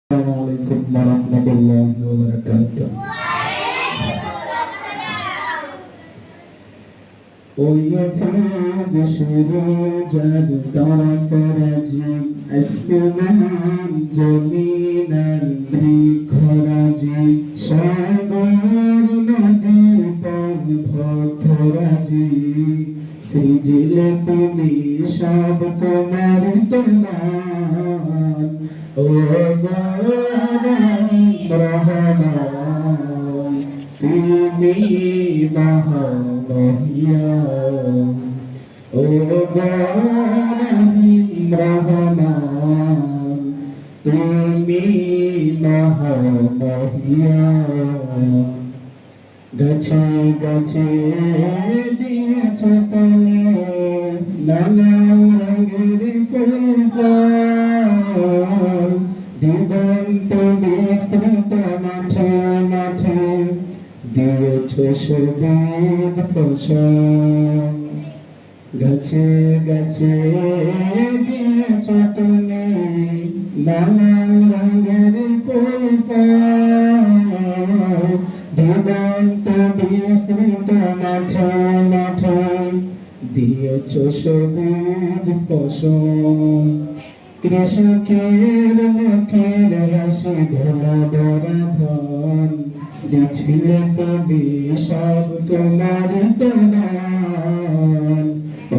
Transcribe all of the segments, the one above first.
Assalamualaikum warahmatullahi wabarakatuh. ওই চাঁদ শুরু জাদ তারাজি আসমান জমিন আর বৃক্ষরাজি সাগর নদী পর্বতরাজি সৃজিলে তুমি সব তোমার তোমার ও রহমান তুমি মহামহিয়ান ও রহমান তুমি মহামহিয়ান গাছে গাছে দিয়েছ তুমি নানা রঙের ফুল দিগন্ত বিস্তৃত মাঠে মাঠে দিয়েছ সবুজ ফসল গাছে গাছে দিয়েছ তুমি নানান রঙের ফুল দিগন্ত বিস্তৃত মাঠে মাঠে দিয়েছ সবুজ ফসল কৃষকের মুখের হাসি ঘোলা বরাধন ছিল তবে সব তোমার তোমার ও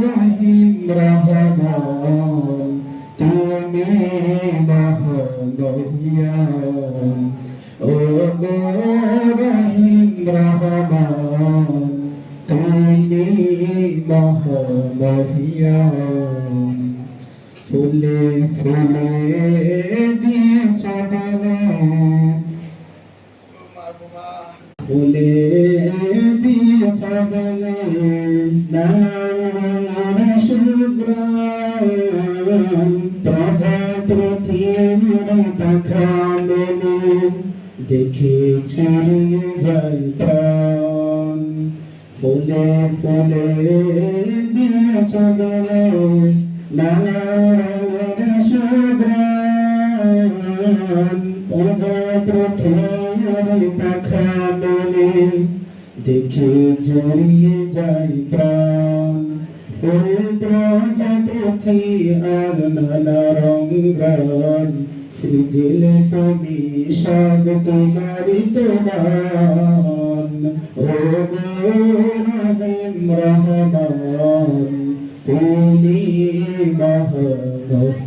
রহিম রহমান তুমি মহামহিয়ান ও রহিম রহমান তুমি মহামহিয়ান ফুলে ফুলে দিয়েছ ফুলে দিয়েছ দেখেছি যাই প্রাণ ফুলে ফুলে দিয়েছ দেখে জড়িয়ে যাই প্রাণ ফুল প্রজাপতি আর নানা রঙ সৃজিলে তুমি সব তোমারি তোমার ও রহিম রহমান তুমি মহামহিয়ান